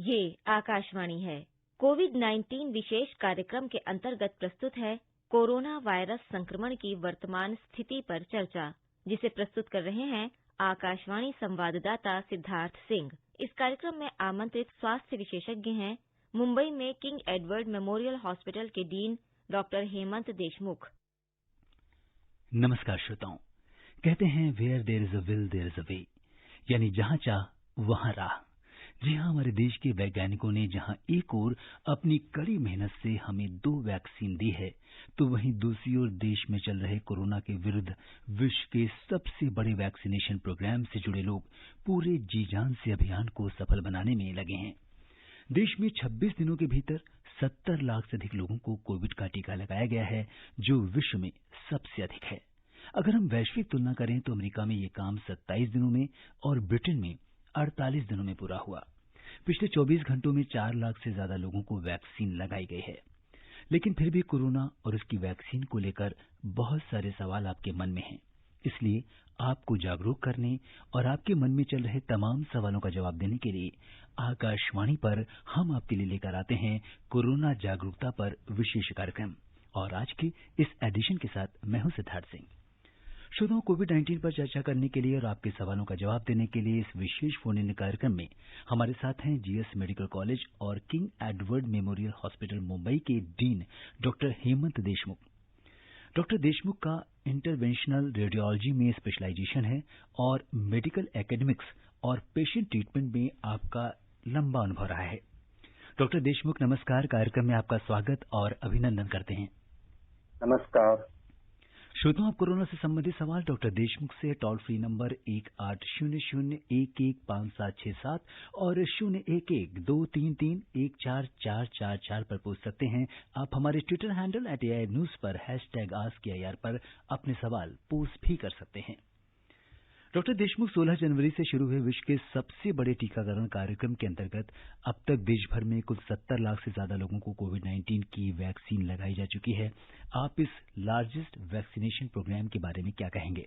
ये आकाशवाणी है। कोविड-19 विशेष कार्यक्रम के अंतर्गत प्रस्तुत है कोरोना वायरस संक्रमण की वर्तमान स्थिति पर चर्चा, जिसे प्रस्तुत कर रहे हैं आकाशवाणी संवाददाता सिद्धार्थ सिंह। इस कार्यक्रम में आमंत्रित स्वास्थ्य विशेषज्ञ हैं मुंबई में किंग एडवर्ड मेमोरियल हॉस्पिटल के डीन डॉक्टर हेमंत देशमुख। नमस्कार श्रोताओं। कहते हैं where there is a will there is a way, यानी जहां चाह वहां राह। जी हाँ, हमारे देश के वैज्ञानिकों ने जहां एक ओर अपनी कड़ी मेहनत से हमें 2 वैक्सीन दी है, तो वहीं दूसरी ओर देश में चल रहे कोरोना के विरुद्ध विश्व के सबसे बड़े वैक्सीनेशन प्रोग्राम से जुड़े लोग पूरे जी जान से अभियान को सफल बनाने में लगे हैं। देश में 26 दिनों के भीतर 70 लाख से अधिक लोगों को कोविड का टीका लगाया गया है, जो विश्व में सबसे अधिक है। अगर हम वैश्विक तुलना करें तो अमेरिका में ये काम 27 दिनों में और ब्रिटेन में 48 दिनों में पूरा हुआ। पिछले 24 घंटों में 4 लाख से ज्यादा लोगों को वैक्सीन लगाई गई है। लेकिन फिर भी कोरोना और उसकी वैक्सीन को लेकर बहुत सारे सवाल आपके मन में हैं। इसलिए आपको जागरूक करने और आपके मन में चल रहे तमाम सवालों का जवाब देने के लिए आकाशवाणी पर हम आपके लिए लेकर आते हैं कोरोना जागरूकता पर विशेष कार्यक्रम। और आज के इस एडिशन के साथ मैं हूं सिद्धार्थ सिंह। श्रोताओं, कोविड-19 पर चर्चा करने के लिए और आपके सवालों का जवाब देने के लिए इस विशेष फोन इन कार्यक्रम में हमारे साथ हैं जीएस मेडिकल कॉलेज और King Edward Memorial Hospital Mumbai के dean doctor Hemant Deshmukh. Doctor Deshmukh का इंटरवेंशनल रेडियोलॉजी में स्पेशलाइजेशन है और मेडिकल एकेडमिक्स और पेशेंट ट्रीटमेंट में आपका लंबा अनुभव रहा है। डॉक्टर देशमुख, नमस्कार। कार्यक्रम में आपका स्वागत और अभिनंदन करते हैं। नमस्कार श्रोताओं, आप कोरोना से संबंधित सवाल डॉक्टर देशमुख से टोल फ्री नंबर 1800115767 और 0112331444 पर पूछ सकते हैं। आप हमारे ट्विटर हैंडल @AINews पर #AskAIR पर अपने सवाल पोस्ट भी कर सकते हैं। डॉक्टर देशमुख, 16 जनवरी से शुरू हुए विश्व के सबसे बड़े टीकाकरण कार्यक्रम के अंतर्गत अब तक देश भर में कुल 70 लाख से ज्यादा लोगों को कोविड-19 की वैक्सीन लगाई जा चुकी है। आप इस लार्जेस्ट वैक्सीनेशन प्रोग्राम के बारे में क्या कहेंगे?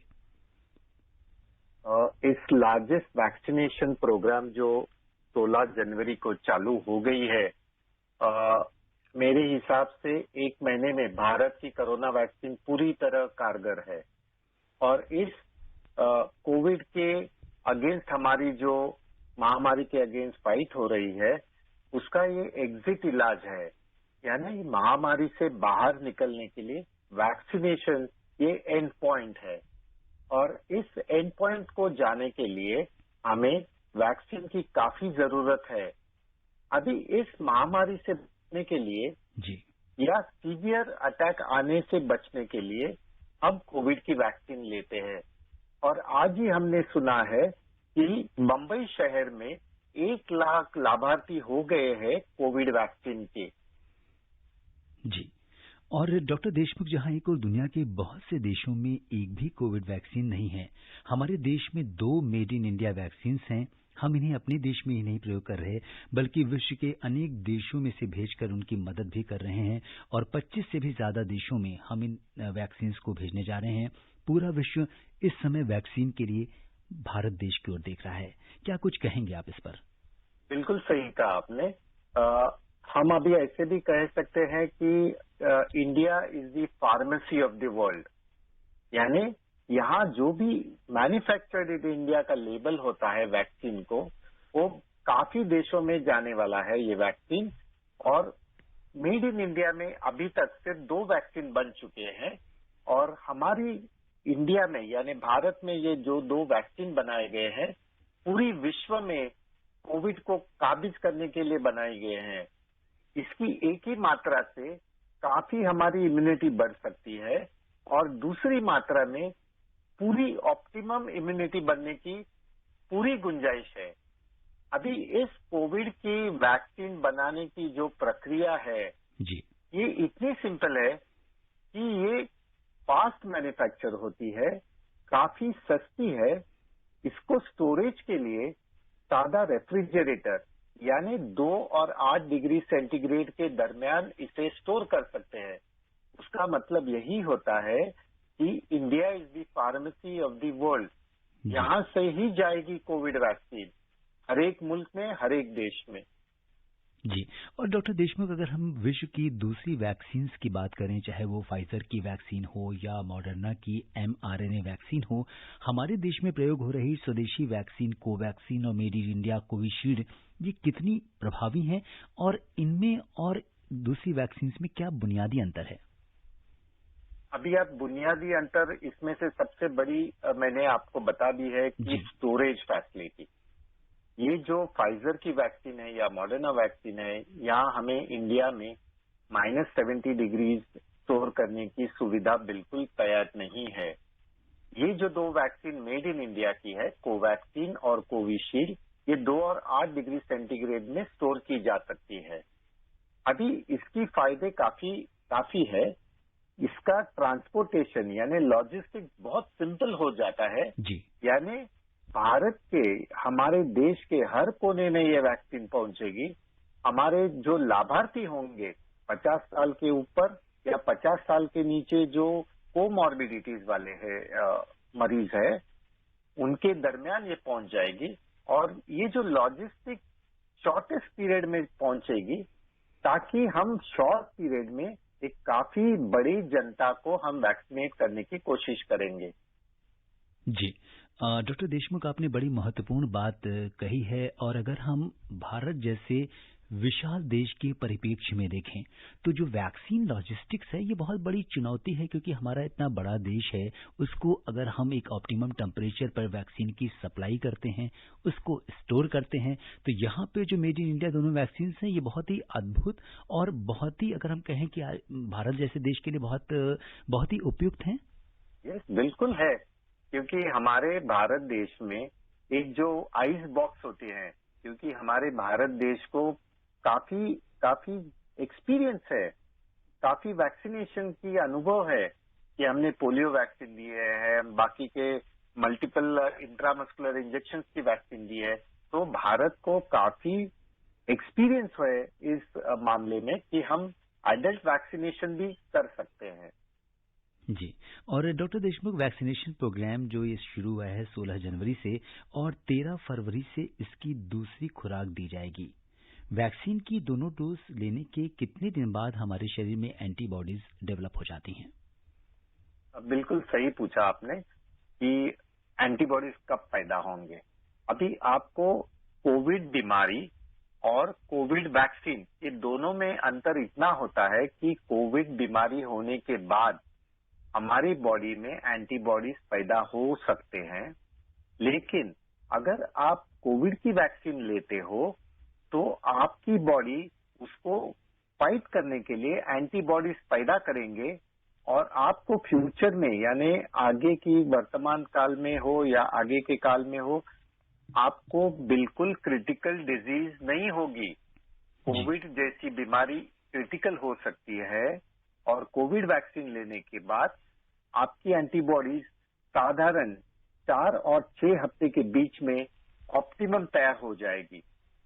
इस लार्जेस्ट वैक्सीनेशन प्रोग्राम जो 16 जनवरी को चालू हो गई है, मेरे हिसाब से 1 महीने में भारत की कोरोना वैक्सीन पूरी तरह कारगर है और इस कोविड के अगेंस्ट हमारी जो महामारी के अगेंस्ट फाइट हो रही है, उसका ये एग्जिट इलाज है। यानी महामारी से बाहर निकलने के लिए वैक्सीनेशन ये एंड पॉइंट है और इस एंड पॉइंट को जाने के लिए हमें वैक्सीन की काफी जरूरत है। अभी इस महामारी से बचने के लिए जी या सीवियर अटैक आने से बचने के लिए हम कोविड की वैक्सीन लेते हैं और आज ही हमने सुना है कि मुंबई शहर में 1 लाख लाभार्थी हो गए हैं कोविड वैक्सीन के। जी, और डॉक्टर देशमुख, जहां एक और दुनिया के बहुत से देशों में एक भी कोविड वैक्सीन नहीं है, हमारे देश में 2 मेड इन इंडिया वैक्सीन हैं। हम इन्हें अपने देश में ही नहीं प्रयोग कर रहे, बल्कि विश्व के अनेक देशों में से भेजकर उनकी मदद भी कर रहे हैं और 25 से भी ज्यादा देशों में हम इन वैक्सीन को भेजने जा रहे हैं। पूरा विश्व इस समय वैक्सीन के लिए भारत देश की ओर देख रहा है। क्या कुछ कहेंगे आप इस पर? बिल्कुल सही कहा आपने। हम अभी ऐसे भी कह सकते हैं कि India is the pharmacy of the world. यानी यहाँ जो भी मैन्युफैक्चर्ड इन इंडिया का लेबल होता है वैक्सीन को, वो काफी देशों में जाने वाला है ये वैक्सीन। और मेड इन इंडिया में अभी तक सिर्फ 2 वैक्सीन बन चुके हैं और हमारी इंडिया में यानी भारत में ये जो 2 वैक्सीन बनाए गए हैं, पूरी विश्व में कोविड को काबिज करने के लिए बनाए गए हैं। इसकी एक ही मात्रा से काफी हमारी इम्यूनिटी बढ़ सकती है और दूसरी मात्रा में पूरी ऑप्टिमम इम्यूनिटी बनने की पूरी गुंजाइश है। अभी इस कोविड की वैक्सीन बनाने की जो प्रक्रिया है जी, ये इतनी सिंपल है कि ये फास्ट मैन्युफैक्चर होती है, काफी सस्ती है। इसको स्टोरेज के लिए सादा रेफ्रिजरेटर यानी 2 और 8 डिग्री सेंटीग्रेड के दरमियान इसे स्टोर कर सकते हैं। उसका मतलब यही होता है कि India is the pharmacy of the world. यहाँ से ही जाएगी कोविड वैक्सीन हर एक मुल्क में, हर एक देश में। जी। और डॉक्टर देशमुख, अगर हम विश्व की दूसरी वैक्सीन्स की बात करें, चाहे वो फाइजर की वैक्सीन हो या मॉडर्ना की mRNA वैक्सीन हो, हमारे देश में प्रयोग हो रही स्वदेशी वैक्सीन कोवैक्सीन और मेड इन इंडिया कोविशील्ड, ये कितनी प्रभावी हैं और इनमें और दूसरी वैक्सीन्स में क्या बुनियादी अंतर है? अभी आप बुनियादी अंतर इसमें से सबसे बड़ी मैंने आपको बता दी है कि जी। Storage facility. ये जो फाइजर की वैक्सीन है या मॉडर्ना वैक्सीन है, यहाँ हमें इंडिया में -70 डिग्रीज स्टोर करने की सुविधा बिल्कुल तैयार नहीं है। ये जो दो वैक्सीन मेड इन इंडिया की है, कोवैक्सीन और कोविशील्ड, ये 2 और 8 डिग्री सेंटीग्रेड में स्टोर की जा सकती है। अभी इसकी फायदे काफी है। इसका ट्रांसपोर्टेशन यानी लॉजिस्टिक्स बहुत सिंपल हो जाता है। जी। यानी भारत के, हमारे देश के हर कोने में ये वैक्सीन पहुंचेगी। हमारे जो लाभार्थी होंगे 50 साल के ऊपर या 50 साल के नीचे जो कोमॉर्बिडिटीज वाले हैं मरीज है, उनके दरमियान ये पहुंच जाएगी। और ये जो लॉजिस्टिक शॉर्टेस्ट पीरियड में पहुंचेगी, ताकि हम शॉर्ट पीरियड में एक काफी बड़ी जनता को हम वैक्सीनेट करने की कोशिश करेंगे। जी। डॉक्टर देशमुख, आपने बड़ी महत्वपूर्ण बात कही है। और अगर हम भारत जैसे विशाल देश के परिप्रेक्ष्य में देखें तो जो वैक्सीन लॉजिस्टिक्स है, ये बहुत बड़ी चुनौती है, क्योंकि हमारा इतना बड़ा देश है, उसको अगर हम एक ऑप्टिमम टेम्परेचर पर वैक्सीन की सप्लाई करते हैं, उसको स्टोर करते हैं, तो यहाँ पे जो मेड इन इंडिया दोनों वैक्सीन हैं, ये बहुत ही अद्भुत और बहुत ही, अगर हम कहें कि भारत जैसे देश के लिए बहुत ही उपयुक्त हैं। यस, बिल्कुल है। क्योंकि हमारे भारत देश में एक जो आइस बॉक्स होते हैं, क्योंकि हमारे भारत देश को काफी एक्सपीरियंस है, काफी वैक्सीनेशन की अनुभव है कि हमने पोलियो वैक्सीन दिए है, बाकी के मल्टीपल इंट्रामस्कुलर इंजेक्शन की वैक्सीन दी है। तो भारत को काफी एक्सपीरियंस है इस मामले में कि हम एडल्ट वैक्सीनेशन भी कर सकते हैं। जी। और डॉक्टर देशमुख, वैक्सीनेशन प्रोग्राम जो ये शुरू हुआ है 16 जनवरी से और 13 फरवरी से इसकी दूसरी खुराक दी जाएगी। वैक्सीन की दोनों डोज लेने के कितने दिन बाद हमारे शरीर में एंटीबॉडीज डेवलप हो जाती हैं? बिल्कुल सही पूछा आपने कि एंटीबॉडीज कब पैदा होंगे। अभी आपको कोविड बीमारी और कोविड वैक्सीन, ये दोनों में अंतर इतना होता है कि कोविड बीमारी होने के बाद हमारी बॉडी में एंटीबॉडीज पैदा हो सकते हैं, लेकिन अगर आप कोविड की वैक्सीन लेते हो तो आपकी बॉडी उसको फाइट करने के लिए एंटीबॉडीज पैदा करेंगे और आपको फ्यूचर में, यानी आगे की वर्तमान काल में हो या आगे के काल में हो, आपको बिल्कुल क्रिटिकल डिजीज नहीं होगी। कोविड जैसी बीमारी क्रिटिकल हो सकती है और कोविड वैक्सीन लेने के बाद आपकी एंटीबॉडीज साधारण 4 और 6 हफ्ते के बीच में ऑप्टिमम तैयार हो जाएगी।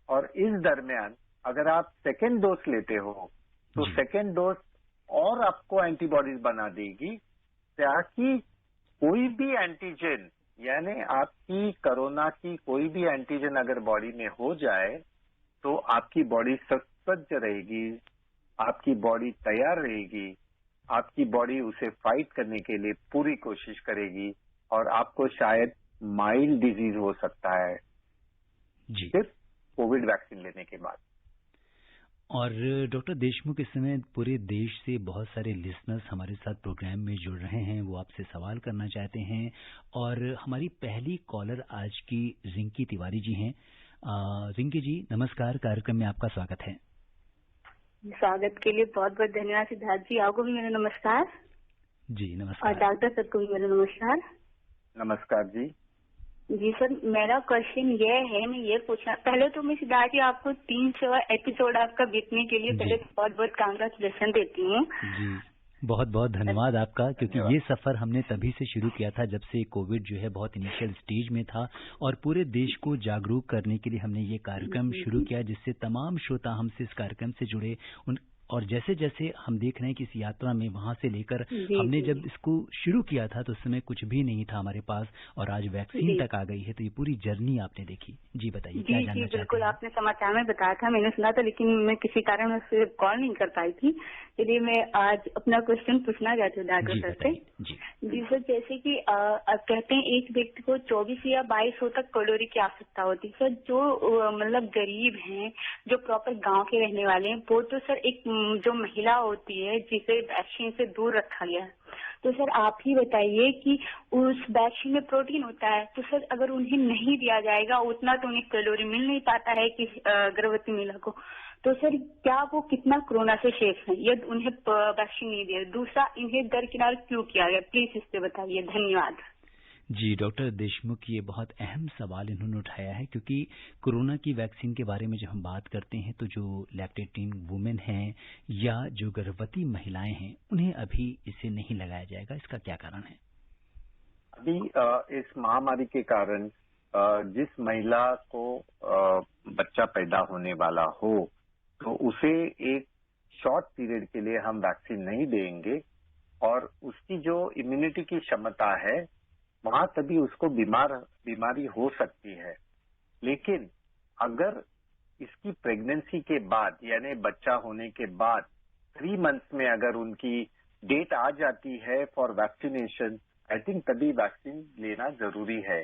और इस दरमियान अगर आप सेकेंड डोज लेते हो तो सेकेंड डोज और आपको एंटीबॉडीज बना देगी, ताकि कोई भी एंटीजन, यानी आपकी कोरोना की कोई भी एंटीजन अगर बॉडी में हो जाए तो आपकी बॉडी सजग रहेगी, आपकी बॉडी तैयार रहेगी, आपकी बॉडी उसे फाइट करने के लिए पूरी कोशिश करेगी और आपको शायद माइल्ड डिजीज हो सकता है सिर्फ कोविड वैक्सीन लेने के बाद। और डॉक्टर देशमुख, इस समय पूरे देश से बहुत सारे लिसनर्स हमारे साथ प्रोग्राम में जुड़ रहे हैं, वो आपसे सवाल करना चाहते हैं। और हमारी पहली कॉलर आज की रिंकी तिवारी जी हैं। रिंकी जी, नमस्कार, कार्यक्रम में आपका स्वागत है। स्वागत के लिए बहुत बहुत धन्यवाद सिद्धार्थ जी। आपको भी मेरा नमस्कार। जी नमस्कार। और डॉक्टर सर को भी मेरा नमस्कार। नमस्कार जी। जी सर, मेरा क्वेश्चन ये है, मैं ये पूछना, पहले तो मैं सिद्धार्थ जी आपको 300 एपिसोड आपका बीतने के लिए पहले बहुत बहुत कांग्रेचुलेशन देती हूँ। जी, बहुत बहुत धन्यवाद आपका, क्योंकि ये सफर हमने तभी से शुरू किया था जब से कोविड जो है बहुत इनिशियल स्टेज में था, और पूरे देश को जागरूक करने के लिए हमने ये कार्यक्रम शुरू किया, जिससे तमाम श्रोता हमसे इस कार्यक्रम से जुड़े और जैसे जैसे हम देख रहे हैं कि इस यात्रा में वहां से लेकर जी हमने जी जब इसको शुरू किया था तो उस समय कुछ भी नहीं था हमारे पास, और आज वैक्सीन जी तक आ गई है, तो ये पूरी जर्नी आपने देखी। जी बताइए, क्या जी जी जानना चाहते बिल्कुल, हैं आप? आपने समाचार में बताया था, मैंने सुना था, लेकिन मैं किसी कारण से कॉल नहीं कर पाई थी। चलिए मैं आज अपना क्वेश्चन पूछना चाहती हूँ डॉक्टर जी सर से। बताइए। जी जी सर, जैसे कि अब कहते हैं एक व्यक्ति को 24 या 2200 तक कैलोरी की आवश्यकता होती है सर। जो मतलब गरीब हैं, जो प्रॉपर गांव के रहने वाले हैं, वो तो सर एक जो महिला होती है जिसे वैक्सीन से दूर रखा गया है, तो सर आप ही बताइए कि उस वैक्सीन में प्रोटीन होता है, तो सर अगर उन्हें नहीं दिया जाएगा उतना, तो उन्हें कैलोरी मिल नहीं पाता है कि गर्भवती महिला को, तो सर क्या वो कितना कोरोना से सेफ है यदि उन्हें वैक्सीन नहीं दिया? दूसरा, इन्हें दरकिनार क्यों किया गया, प्लीज इस पे बताइए। धन्यवाद। जी डॉक्टर देशमुख, ये बहुत अहम सवाल इन्होंने उठाया है, क्योंकि कोरोना की वैक्सीन के बारे में जब हम बात करते हैं तो जो लैक्टेटिंग वुमेन हैं या जो गर्भवती महिलाएं हैं उन्हें अभी इसे नहीं लगाया जाएगा, इसका क्या कारण है? अभी इस महामारी के कारण जिस महिला को बच्चा पैदा होने वाला हो, तो उसे एक शॉर्ट पीरियड के लिए हम वैक्सीन नहीं देंगे, और उसकी जो इम्यूनिटी की क्षमता है वहां तभी उसको बीमारी हो सकती है। लेकिन अगर इसकी प्रेगनेंसी के बाद यानी बच्चा होने के बाद 3 मंथ्स में अगर उनकी डेट आ जाती है फॉर वैक्सीनेशन, आई थिंक तभी वैक्सीन लेना जरूरी है।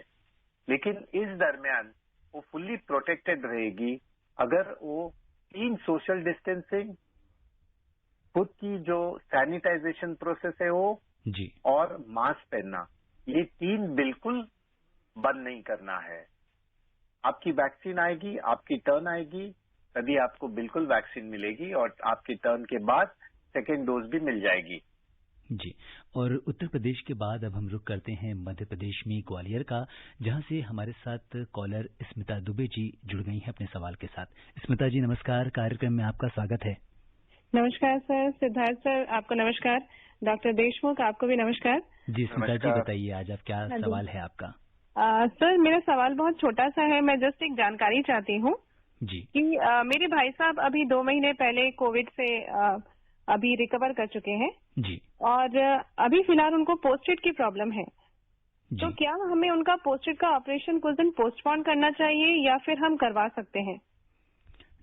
लेकिन इस दरमियान वो फुल्ली प्रोटेक्टेड रहेगी अगर वो 3 सोशल डिस्टेंसिंग, खुद की जो सैनिटाइजेशन प्रोसेस है वो, जी और मास्क पहनना, ये 3 बिल्कुल बंद नहीं करना है। आपकी वैक्सीन आएगी, आपकी टर्न आएगी, तभी आपको बिल्कुल वैक्सीन मिलेगी, और आपकी टर्न के बाद सेकेंड डोज भी मिल जाएगी। जी। और उत्तर प्रदेश के बाद अब हम रुख करते हैं मध्य प्रदेश में ग्वालियर का, जहां से हमारे साथ कॉलर स्मिता दुबे जी जुड़ गई हैं अपने सवाल के साथ। स्मिता जी नमस्कार, कार्यक्रम में आपका स्वागत है। नमस्कार सर, सिद्धार्थ सर आपको नमस्कार, डॉक्टर देशमुख आपको भी नमस्कार। जी स्मिता जी बताइए, आज आप क्या हाँ जी। सवाल है आपका? सर मेरा सवाल बहुत छोटा सा है, मैं जस्ट एक जानकारी चाहती हूँ जी कि मेरे भाई साहब अभी 2 महीने पहले कोविड से अभी रिकवर कर चुके हैं, जी और अभी फिलहाल उनको पोस्टेड की प्रॉब्लम है। तो जी क्या हमें उनका पोस्टेड का ऑपरेशन कुछ दिन पोस्टपोन करना चाहिए या फिर हम करवा सकते हैं?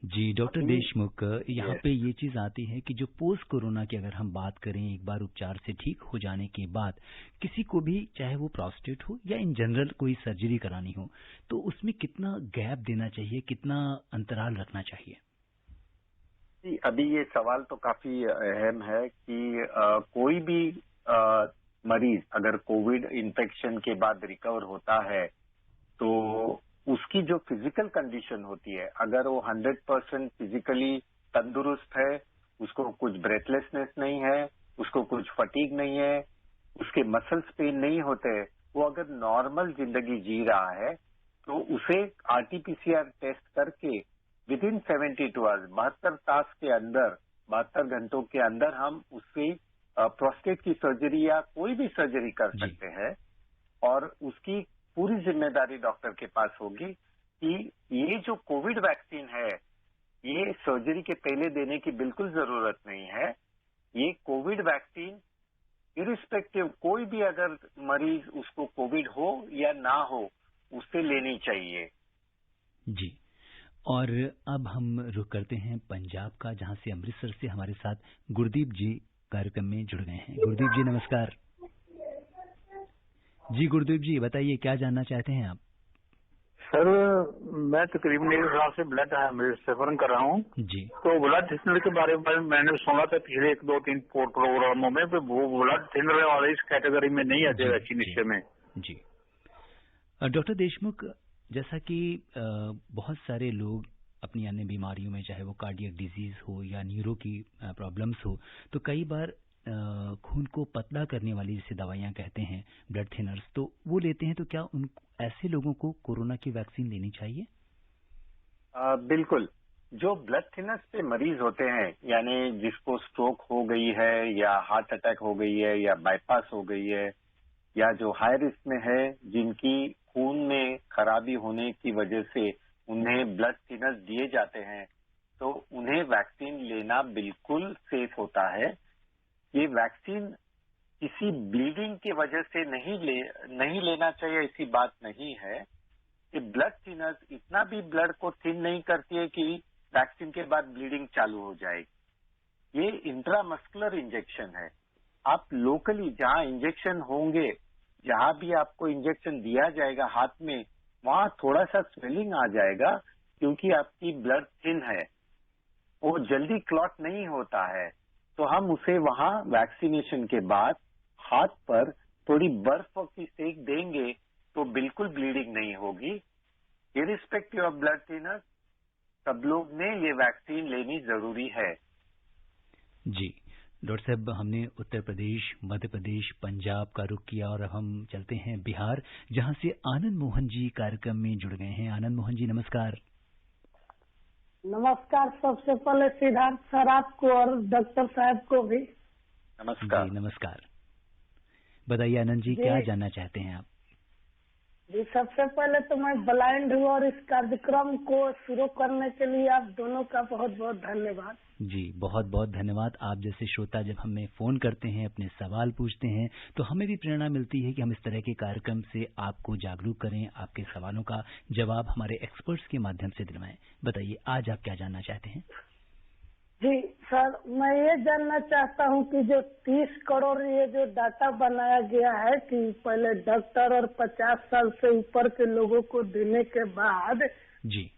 जी डॉक्टर देशमुख, यहाँ पे ये चीज आती है कि जो पोस्ट कोरोना की अगर हम बात करें, एक बार उपचार से ठीक हो जाने के बाद किसी को भी, चाहे वो प्रोस्टेट हो या इन जनरल कोई सर्जरी करानी हो, तो उसमें कितना गैप देना चाहिए, कितना अंतराल रखना चाहिए? जी, अभी ये सवाल तो काफी अहम है कि कोई भी मरीज अगर कोविड इन्फेक्शन के बाद रिकवर होता है, तो उसकी जो फिजिकल कंडीशन होती है, अगर वो 100% फिजिकली तंदुरुस्त है, उसको कुछ ब्रेथलेसनेस नहीं है, उसको कुछ फटीग नहीं है, उसके मसल्स पेन नहीं होते, वो अगर नॉर्मल जिंदगी जी रहा है, तो उसे आरटीपीसीआर टेस्ट करके विद इन 72 आवर्स, 72 तास के अंदर, 72 घंटों के अंदर हम उससे प्रोस्टेट की सर्जरी या कोई भी सर्जरी कर सकते हैं, और उसकी पूरी जिम्मेदारी डॉक्टर के पास होगी कि ये जो कोविड वैक्सीन है, ये सर्जरी के पहले देने की बिल्कुल जरूरत नहीं है। ये कोविड वैक्सीन इरिस्पेक्टिव, कोई भी अगर मरीज उसको कोविड हो या ना हो, उससे लेनी चाहिए। जी। और अब हम रुख करते हैं पंजाब का, जहां से अमृतसर से हमारे साथ गुरदीप जी कार्यक्रम में जुड़ गए हैं। गुरदीप जी नमस्कार। जी गुरदीप जी बताइए, क्या जानना चाहते हैं आप? सर मैं तकरीबन 1 साल से ब्लड सेवन कर रहा हूँ। जी तो ब्लड थिनर के बारे में मैंने सुना था पिछले 1-2-3 प्रोग्रामों में, तो वो ब्लड थिनर वाले इस कैटेगरी में नहीं आते वैक्सीनेशन में। जी डॉक्टर देशमुख, जैसा कि बहुत सारे लोग अपनी अन्य बीमारियों में, चाहे वो कार्डियक डिजीज हो या न्यूरो की प्रॉब्लम्स हो, तो कई बार खून को पतला करने वाली जैसे दवाइयां कहते हैं, ब्लड थिनर्स, तो वो लेते हैं। तो क्या उन ऐसे लोगों को कोरोना की वैक्सीन लेनी चाहिए? बिल्कुल। जो ब्लड थिनर्स पे मरीज होते हैं, यानी जिसको स्ट्रोक हो गई है या हार्ट अटैक हो गई है या बाईपास हो गई है, या जो हाई रिस्क में है, जिनकी खून में खराबी होने की वजह से उन्हें ब्लड थिनर्स दिए जाते हैं, तो उन्हें वैक्सीन लेना बिल्कुल सेफ होता है। ये वैक्सीन किसी ब्लीडिंग की वजह से नहीं लेना चाहिए, ऐसी बात नहीं है। ये ब्लड थिनर्स इतना भी ब्लड को थिन नहीं करती है कि वैक्सीन के बाद ब्लीडिंग चालू हो जाएगी। ये इंट्रामस्कुलर इंजेक्शन है। आप लोकली जहां इंजेक्शन होंगे, जहां भी आपको इंजेक्शन दिया जाएगा हाथ में, वहां थोड़ा सा स्वेलिंग आ जाएगा क्योंकि आपकी ब्लड थिन है, वो जल्दी क्लॉट नहीं होता है। तो हम उसे वहां वैक्सीनेशन के बाद हाथ पर थोड़ी बर्फ की सेक देंगे तो बिल्कुल ब्लीडिंग नहीं होगी। इरिस्पेक्टिव ऑफ ब्लड थिनर सब लोग ने ये वैक्सीन लेनी जरूरी है। जी डॉक्टर साहब, हमने उत्तर प्रदेश, मध्य प्रदेश, पंजाब का रुख किया और अब हम चलते हैं बिहार, जहां से आनंद मोहन जी कार्यक्रम में जुड़ गए हैं। आनंद मोहन जी नमस्कार। नमस्कार। सबसे पहले सिद्धार्थ सर आपको और डॉक्टर साहब को भी नमस्कार। जी नमस्कार। बताइए आनंद जी, क्या जानना चाहते हैं आप? जी, सबसे पहले तो मैं ब्लाइंड हूँ और इस कार्यक्रम को शुरू करने के लिए आप दोनों का बहुत बहुत धन्यवाद। जी बहुत बहुत धन्यवाद। आप जैसे श्रोता जब हमें फोन करते हैं, अपने सवाल पूछते हैं, तो हमें भी प्रेरणा मिलती है कि हम इस तरह के कार्यक्रम से आपको जागरूक करें, आपके सवालों का जवाब हमारे एक्सपर्ट्स के माध्यम से दिलवाएं। बताइए आज आप क्या जानना चाहते हैं? जी सर, मैं ये जानना चाहता हूँ कि जो 30 करोड़ ये जो डाटा बनाया गया है कि पहले डॉक्टर और 50 साल से ऊपर के लोगों को देने के बाद जी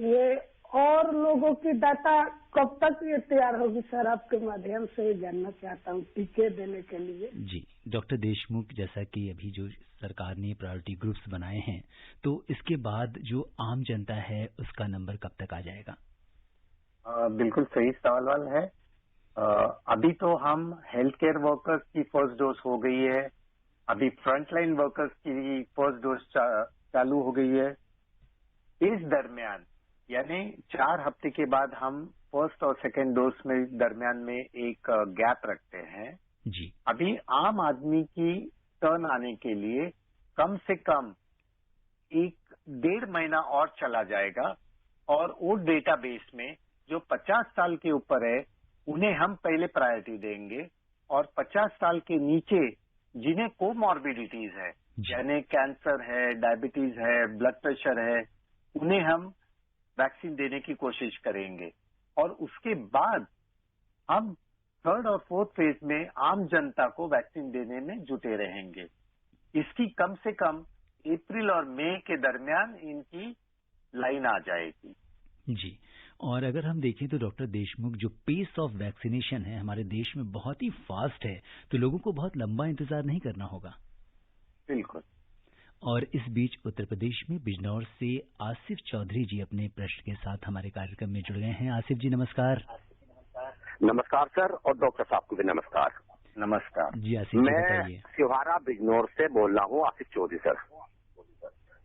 ये और लोगों की डाटा कब तक ये तैयार होगी सर? आपके माध्यम से जानना चाहता हूँ टीके देने के लिए। जी डॉक्टर देशमुख, जैसा कि अभी जो सरकार ने प्रायोरिटी ग्रुप्स बनाए हैं, तो इसके बाद जो आम जनता है उसका नंबर कब तक आ जाएगा? बिल्कुल सही सवाल है। अभी तो हम हेल्थ केयर वर्कर्स की फर्स्ट डोज हो गई है, अभी फ्रंटलाइन वर्कर्स की फर्स्ट डोज चालू हो गई है। इस दरमियान यानी 4 हफ्ते के बाद हम फर्स्ट और सेकेंड डोज में दरमियान में एक गैप रखते हैं। जी अभी आम आदमी की टर्न आने के लिए कम से कम 1-1.5 महीना और चला जाएगा और वो डेटाबेस में जो 50 साल के ऊपर है उन्हें हम पहले प्रायोरिटी देंगे और 50 साल के नीचे जिन्हें कोमॉर्बिडिटीज है, यानी कैंसर है, डायबिटीज है, ब्लड प्रेशर है, उन्हें हम वैक्सीन देने की कोशिश करेंगे। और उसके बाद हम थर्ड और फोर्थ फेज में आम जनता को वैक्सीन देने में जुटे रहेंगे। इसकी कम से कम अप्रैल और मई के दरमियान इनकी लाइन आ जाएगी। जी और अगर हम देखें तो डॉक्टर देशमुख, जो पेस ऑफ वैक्सीनेशन है हमारे देश में बहुत ही फास्ट है, तो लोगों को बहुत लंबा इंतजार नहीं करना होगा। बिल्कुल। और इस बीच उत्तर प्रदेश में बिजनौर से आसिफ चौधरी जी अपने प्रश्न के साथ हमारे कार्यक्रम में जुड़ गए हैं। आसिफ जी नमस्कार। नमस्कार सर, और डॉक्टर साहब को भी नमस्कार। नमस्कार जी आसिफ जी बताइए। मैं सिहारा बिजनौर से बोल रहा हूँ, आसिफ चौधरी सर।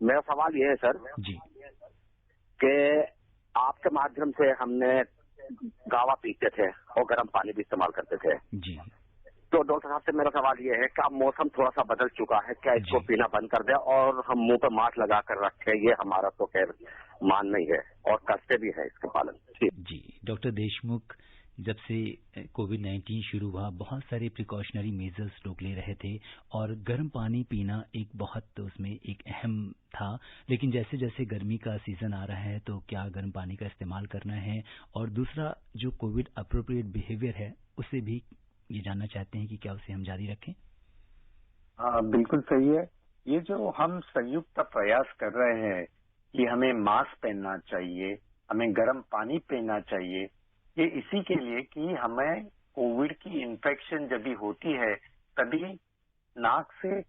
मेरा सवाल ये है सर जी कि आपके माध्यम से हमने गावा पीते थे और गर्म पानी भी इस्तेमाल करते थे। जी तो डॉक्टर साहब से मेरा सवाल ये है कि अब मौसम थोड़ा सा बदल चुका है, क्या इसको पीना बंद कर दे और हम मुंह पर मास्क लगा कर रखें? ये हमारा तो खैर मान नहीं है और करते भी है इसका पालन। जी डॉक्टर देशमुख, जब से कोविड-19 शुरू हुआ बहुत सारे प्रिकॉशनरी मेजर्स लोग ले रहे थे और गर्म पानी पीना एक बहुत उसमें एक अहम था, लेकिन जैसे जैसे गर्मी का सीजन आ रहा है तो क्या गर्म पानी का इस्तेमाल करना है? और दूसरा जो कोविड अप्रोप्रिएट बिहेवियर है उसे भी ये जानना चाहते हैं कि क्या उसे हम जारी रखें? बिल्कुल सही है। ये जो हम संयुक्त प्रयास कर रहे हैं कि हमें मास्क पहनना चाहिए, हमें गर्म पानी पीना चाहिए, ये इसी के लिए कि हमें कोविड की इन्फेक्शन जब भी होती है तभी नाक से,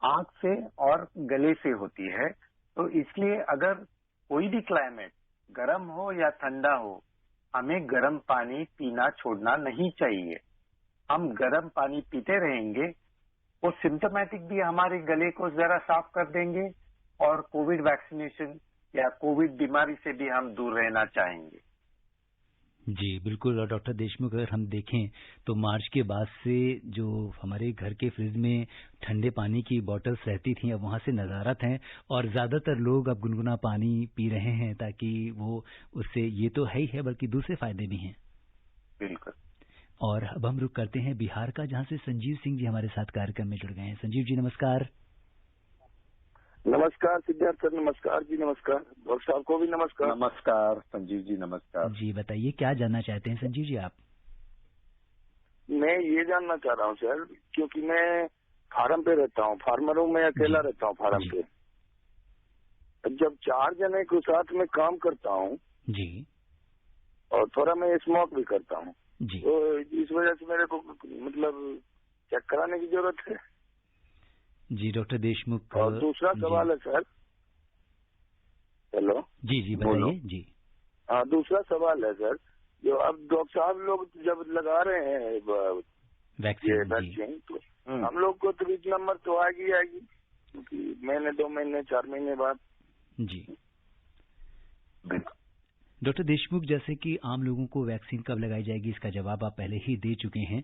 आंख से और गले से होती है। तो इसलिए अगर कोई भी क्लाइमेट गर्म हो या ठंडा हो, हमें गर्म पानी पीना छोड़ना नहीं चाहिए। हम गर्म पानी पीते रहेंगे, वो सिम्टोमेटिक भी हमारे गले को जरा साफ कर देंगे और कोविड वैक्सीनेशन या कोविड बीमारी से भी हम दूर रहना चाहेंगे। जी बिल्कुल। और डॉक्टर देशमुख, अगर हम देखें तो मार्च के बाद से जो हमारे घर के फ्रिज में ठंडे पानी की बॉटल्स रहती थी, अब वहाँ से नदारत हैं और ज़्यादातर लोग अब गुनगुना पानी पी रहे हैं, ताकि वो उससे, ये तो है ही है बल्कि दूसरे फायदे भी हैं। बिल्कुल। और अब हम रुक करते हैं बिहार का, जहाँ से संजीव सिंह जी हमारे साथ कार्यक्रम में जुड़ गए हैं। संजीव जी नमस्कार। नमस्कार सिद्धार्थ सर, नमस्कार जी, नमस्कार डॉक्टर साहब को भी नमस्कार। नमस्कार संजीव जी, नमस्कार जी बताइए, क्या जानना चाहते हैं संजीव जी आप? मैं ये जानना चाह रहा हूँ सर, क्योंकि मैं फार्म पे रहता हूँ, फार्मर हूँ, मैं अकेला रहता हूँ फार्म पे। जब 4 जने के साथ में काम करता हूँ जी, और थोड़ा मैं स्मोक भी करता हूँ, जी, तो इस वजह से मेरे को मतलब चेक कराने की जरूरत है। जी डॉक्टर देशमुख। और दूसरा सवाल है सर, हेलो जी जी बताइए जी। हाँ, दूसरा सवाल है सर, जो अब डॉक्टर साहब लोग जब लगा रहे हैं वैक्सीन, तो हम लोग को तो 20 नंबर तो आएगी, क्योंकि महीने 2 महीने 4 महीने बाद। जी डॉक्टर देशमुख, जैसे कि आम लोगों को वैक्सीन कब लगाई जाएगी, इसका जवाब आप पहले ही दे चुके हैं।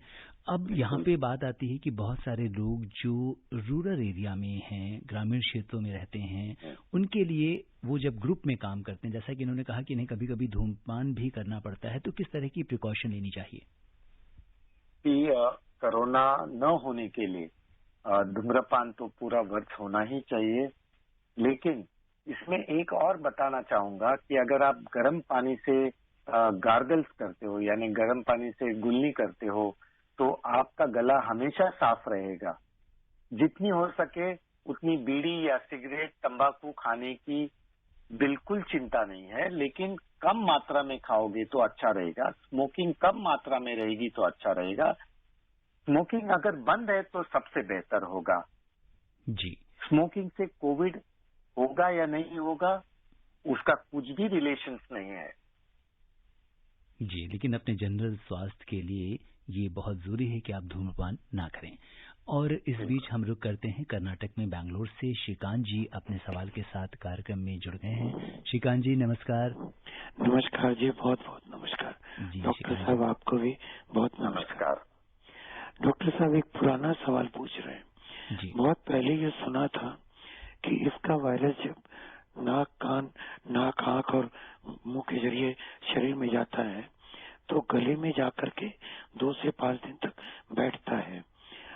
अब यहाँ पे बात आती है कि बहुत सारे लोग जो रूरल एरिया में हैं, ग्रामीण क्षेत्रों में रहते हैं, उनके लिए वो जब ग्रुप में काम करते हैं, जैसा कि इन्होंने कहा कि इन्हें कभी कभी धूम्रपान भी करना पड़ता है, तो किस तरह की प्रिकॉशन लेनी चाहिए? कि कोरोना न होने के लिए धूम्रपान तो पूरा वर्ष होना ही चाहिए, लेकिन इसमें एक और बताना चाहूंगा कि अगर आप गर्म पानी से गार्गल्स करते हो, यानी गर्म पानी से गुल्ली करते हो, तो आपका गला हमेशा साफ रहेगा। जितनी हो सके उतनी बीड़ी या सिगरेट, तंबाकू खाने की बिल्कुल चिंता नहीं है, लेकिन कम मात्रा में खाओगे तो अच्छा रहेगा। स्मोकिंग कम मात्रा में रहेगी तो अच्छा रहेगा। स्मोकिंग अगर बंद है तो सबसे बेहतर होगा। जी, स्मोकिंग से कोविड होगा या नहीं होगा, उसका कुछ भी रिलेशंस नहीं है। जी, लेकिन अपने जनरल स्वास्थ्य के लिए ये बहुत जरूरी है कि आप धूम्रपान ना करें। और इस बीच हम रुक करते हैं कर्नाटक में बेंगलोर से श्रीकांत जी अपने सवाल के साथ कार्यक्रम में जुड़ गए हैं। श्रीकांत जी नमस्कार। नमस्कार जी, बहुत बहुत नमस्कार जी। डॉक्टर साहब आपको भी बहुत नमस्कार। डॉक्टर साहब एक पुराना सवाल पूछ रहे हैं जी। बहुत पहले ये सुना था कि इसका वायरस जब नाक, आंख और मुंह के जरिए शरीर में जाता है तो गले में जाकर के 2 से 5 दिन तक बैठता है।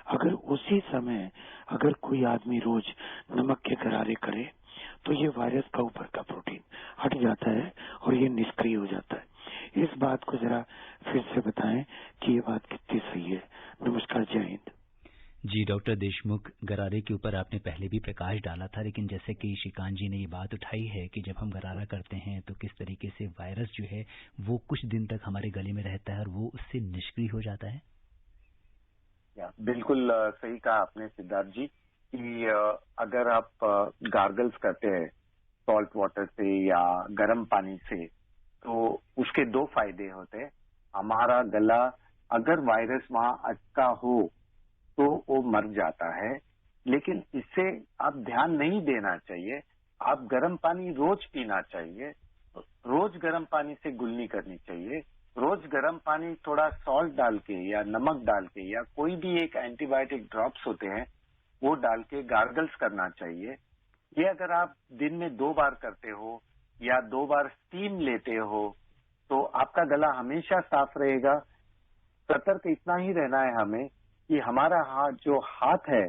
अगर उसी समय अगर कोई आदमी रोज नमक के गरारे करे तो ये वायरस का ऊपर का प्रोटीन हट जाता है और ये निष्क्रिय हो जाता है। इस बात को जरा फिर से बताएं कि ये बात कितनी सही है। नमस्कार, जय हिंद। जी डॉक्टर देशमुख, गरारे के ऊपर आपने पहले भी प्रकाश डाला था, लेकिन जैसे कि श्रीकांत जी ने ये बात उठाई है कि जब हम गरारा करते हैं तो किस तरीके से वायरस जो है वो कुछ दिन तक हमारे गले में रहता है और वो उससे निष्क्रिय हो जाता है। बिल्कुल सही कहा आपने सिद्धार्थ जी कि अगर आप गार्गल्स करते हैं सॉल्ट वाटर से या गर्म पानी से, तो उसके 2 फायदे होते हैं। हमारा गला, अगर वायरस वहां अटका हो तो वो मर जाता है, लेकिन इससे आप ध्यान नहीं देना चाहिए। आप गर्म पानी रोज पीना चाहिए, रोज गर्म पानी से गुल्ली करनी चाहिए, रोज गर्म पानी थोड़ा सॉल्ट डाल के या नमक डाल के या कोई भी एक एंटीबायोटिक ड्रॉप्स होते हैं वो डाल के गार्गल्स करना चाहिए। ये अगर आप दिन में 2 बार करते हो या 2 बार स्टीम लेते हो तो आपका गला हमेशा साफ रहेगा। सतर्क इतना ही रहना है हमें कि हमारा जो हाथ है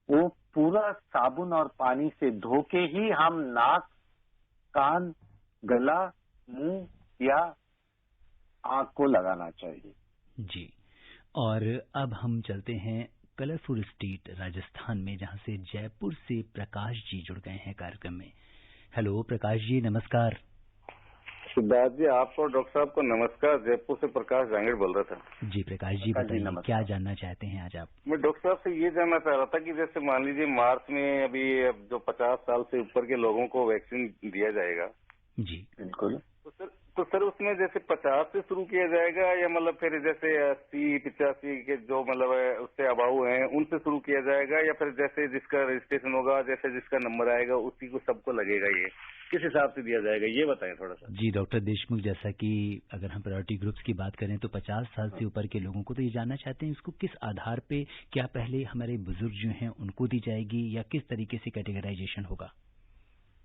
वो पूरा साबुन और पानी से धो के ही हम नाक, कान, गला, मुंह या आंख को लगाना चाहिए। जी, और अब हम चलते हैं कलरफुल स्टेट राजस्थान में, जहां से जयपुर से प्रकाश जी जुड़ गए हैं कार्यक्रम में। हेलो प्रकाश जी नमस्कार। सिद्धार्थ जी, आपको डॉक्टर साहब को नमस्कार। जयपुर से प्रकाश जांगड़ बोल रहा था। जी प्रकाश जी बताइए, क्या जानना चाहते हैं आज आप? मैं डॉक्टर साहब से ये जानना चाह रहा था कि जैसे मान लीजिए मार्च में अभी जो 50 साल से ऊपर के लोगों को वैक्सीन दिया जाएगा। जी बिल्कुल। तो सर उसमें जैसे 50 से शुरू किया जाएगा या मतलब फिर जैसे 80-85 के जो मतलब उससे अभाव हैं उनसे शुरू किया जाएगा, या फिर जैसे जिसका रजिस्ट्रेशन होगा, जैसे जिसका नंबर आएगा उसी को सबको लगेगा ये? किस हिसाब से दिया जाएगा, ये बताएं थोड़ा सा। जी डॉक्टर देशमुख, जैसा कि अगर हम प्रायोरिटी ग्रुप्स की बात करें तो 50 साल से ऊपर के लोगों को तो ये जानना चाहते हैं इसको किस आधार पे, क्या पहले हमारे बुजुर्ग जो हैं उनको दी जाएगी या किस तरीके से कैटेगराइजेशन होगा?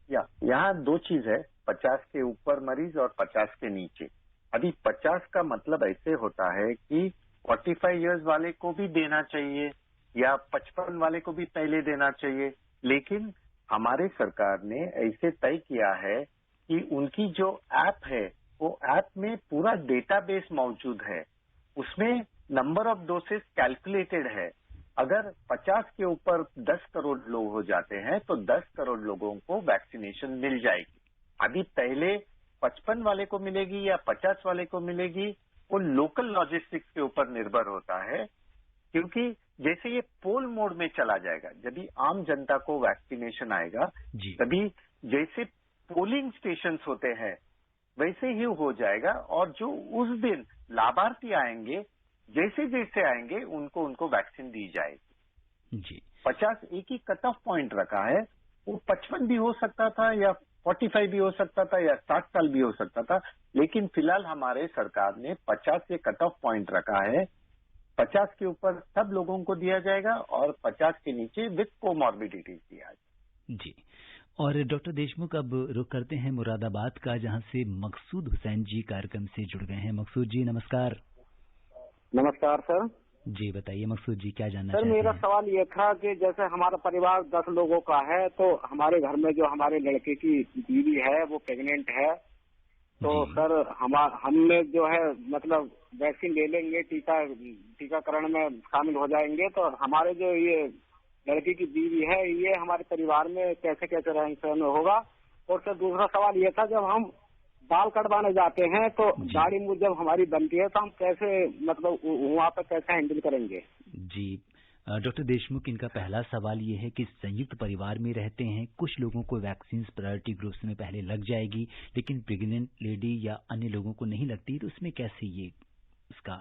यहाँ दो चीज है, 50 के ऊपर मरीज और 50 के नीचे। अभी 50 का मतलब ऐसे होता है कि 45 इयर्स वाले को भी देना चाहिए या 55 वाले को भी पहले देना चाहिए, लेकिन हमारे सरकार ने ऐसे तय किया है कि उनकी जो ऐप है वो ऐप में पूरा डेटाबेस मौजूद है, उसमें नंबर ऑफ डोसेस कैलकुलेटेड है। अगर 50 के ऊपर 10 करोड़ लोग हो जाते हैं तो 10 करोड़ लोगों को वैक्सीनेशन मिल जाएगी। अभी पहले 55 वाले को मिलेगी या 50 वाले को मिलेगी, वो लोकल लॉजिस्टिक्स के ऊपर निर्भर होता है, क्योंकि जैसे ये पोल मोड में चला जाएगा, जब आम जनता को वैक्सीनेशन आएगा तभी जैसे पोलिंग स्टेशंस होते हैं वैसे ही हो जाएगा, और जो उस दिन लाभार्थी आएंगे जैसे जैसे आएंगे उनको वैक्सीन दी जाएगी। जी 50 एक ही कट ऑफ पॉइंट रखा है, वो 55 भी हो सकता था या 45 भी हो सकता था या 60 साल भी हो सकता था, लेकिन फिलहाल हमारे सरकार ने 50 से कट ऑफ पॉइंट रखा है। 50 के ऊपर सब लोगों को दिया जाएगा और 50 के नीचे विथ कोमॉर्बिडिटीज दिया जाएगा। जी, और डॉक्टर देशमुख अब रुख करते हैं मुरादाबाद का, जहां से मकसूद हुसैन जी कार्यक्रम से जुड़ गए हैं। मकसूद जी नमस्कार। नमस्कार सर। जी बताइए मकसूद जी, क्या जानना सर चाहते हैं? मेरा सवाल ये था कि जैसे हमारा परिवार 10 लोगों का है, तो हमारे घर में जो हमारे लड़के की बीवी है वो प्रेग्नेंट है, तो सर हमने जो है मतलब वैक्सीन ले लेंगे, टीकाकरण में शामिल हो जाएंगे, तो हमारे जो ये लड़की की बीवी है ये हमारे परिवार में कैसे कैसे रहन सहन होगा। और सर दूसरा सवाल ये था, जब हम बाल कटवाने जाते हैं तो दाढ़ी मूंछ जब हमारी बनती है तो हम कैसे मतलब वहाँ पे कैसे हैंडल करेंगे? जी डॉक्टर देशमुख, इनका पहला सवाल ये है कि संयुक्त परिवार में रहते हैं, कुछ लोगों को वैक्सीन प्रायोरिटी ग्रुप्स में पहले लग जाएगी लेकिन प्रेग्नेंट लेडी या अन्य लोगों को नहीं लगती, तो उसमें कैसे ये इसका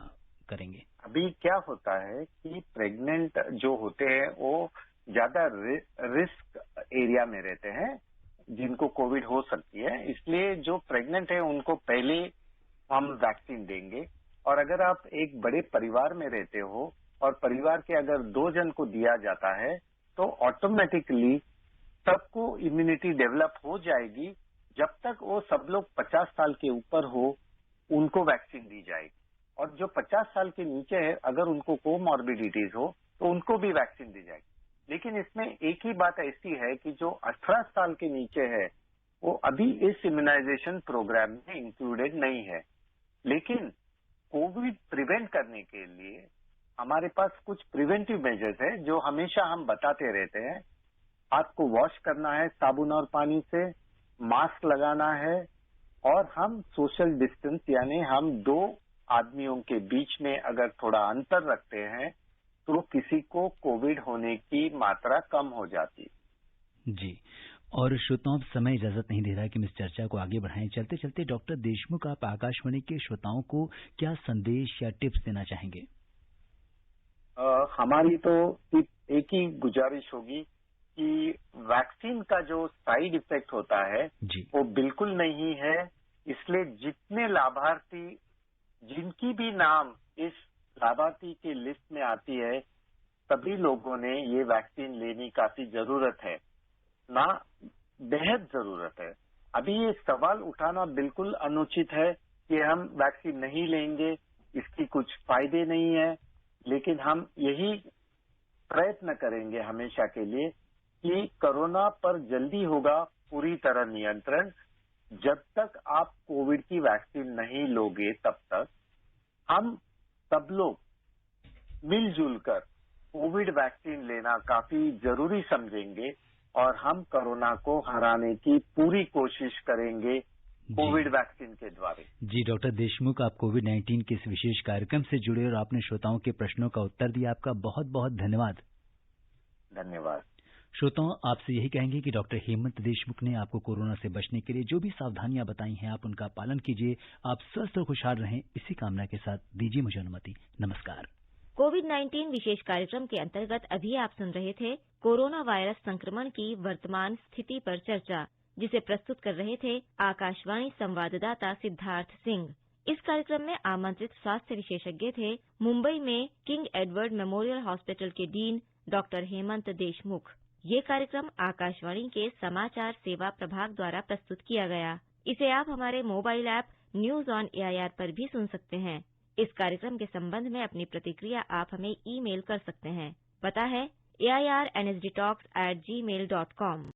करेंगे? अभी क्या होता है कि प्रेग्नेंट जो होते हैं वो ज्यादा रिस्क एरिया में रहते हैं जिनको कोविड हो सकती है, इसलिए जो प्रेग्नेंट है उनको पहले हम वैक्सीन देंगे। और अगर आप एक बड़े परिवार में रहते हो और परिवार के अगर 2 जन को दिया जाता है तो ऑटोमेटिकली सबको इम्यूनिटी डेवलप हो जाएगी। जब तक वो सब लोग 50 साल के ऊपर हो उनको वैक्सीन दी जाएगी, और जो 50 साल के नीचे है अगर उनको कोमॉर्बिडिटीज हो तो उनको भी वैक्सीन दी जाएगी। लेकिन इसमें एक ही बात ऐसी है कि जो 18 साल के नीचे है वो अभी इस इम्यूनाइजेशन प्रोग्राम में इंक्लूडेड नहीं है, लेकिन कोविड प्रिवेंट करने के लिए हमारे पास कुछ प्रिवेंटिव मेजर्स है जो हमेशा हम बताते रहते हैं। हाथ को वॉश करना है साबुन और पानी से, मास्क लगाना है, और हम सोशल डिस्टेंस यानी हम 2 आदमियों के बीच में अगर थोड़ा अंतर रखते हैं तो किसी को कोविड होने की मात्रा कम हो जाती है। जी, और श्रोताओं समय इजाजत नहीं दे रहा है कि हम इस चर्चा को आगे बढ़ाएं। चलते चलते डॉक्टर देशमुख, आप आकाशवाणी के श्रोताओं को क्या संदेश या टिप्स देना चाहेंगे? हमारी तो एक ही गुजारिश होगी कि वैक्सीन का जो साइड इफेक्ट होता है वो बिल्कुल नहीं है, इसलिए जितने लाभार्थी जिनकी भी नाम इस लाभार्थी की लिस्ट में आती है सभी लोगों ने ये वैक्सीन लेनी काफी जरूरत है, ना बेहद जरूरत है। अभी ये सवाल उठाना बिल्कुल अनुचित है कि हम वैक्सीन नहीं लेंगे, इसकी कुछ फायदे नहीं है, लेकिन हम यही प्रयत्न करेंगे हमेशा के लिए कि कोरोना पर जल्दी होगा पूरी तरह नियंत्रण। जब तक आप कोविड की वैक्सीन नहीं लोगे तब तक हम सब लोग मिलजुल कर कोविड वैक्सीन लेना काफी जरूरी समझेंगे और हम कोरोना को हराने की पूरी कोशिश करेंगे कोविड वैक्सीन के द्वारा। जी डॉक्टर देशमुख, आप कोविड-19 के इस विशेष कार्यक्रम से जुड़े और आपने श्रोताओं के प्रश्नों का उत्तर दिया, आपका बहुत बहुत धन्यवाद। धन्यवाद। श्रोताओं, आपसे यही कहेंगे कि डॉक्टर हेमंत देशमुख ने आपको कोरोना से बचने के लिए जो भी सावधानियां बताई हैं आप उनका पालन कीजिए। आप स्वस्थ और खुशहाल रहें, इसी कामना के साथ दीजिए मुझे अनुमति। नमस्कार। कोविड-19 विशेष कार्यक्रम के अंतर्गत अभी आप सुन रहे थे कोरोना वायरस संक्रमण की वर्तमान स्थिति पर चर्चा, जिसे प्रस्तुत कर रहे थे आकाशवाणी संवाददाता सिद्धार्थ सिंह। इस कार्यक्रम में आमंत्रित स्वास्थ्य विशेषज्ञ थे मुंबई में किंग एडवर्ड मेमोरियल हॉस्पिटल के डीन डॉक्टर हेमंत देशमुख। ये कार्यक्रम आकाशवाणी के समाचार सेवा प्रभाग द्वारा प्रस्तुत किया गया। इसे आप हमारे mobile app news on AIR पर भी सुन सकते हैं। इस कार्यक्रम के संबंध में अपनी प्रतिक्रिया आप हमें ईमेल कर सकते हैं। पता है AIRNSDtalks@gmail.com।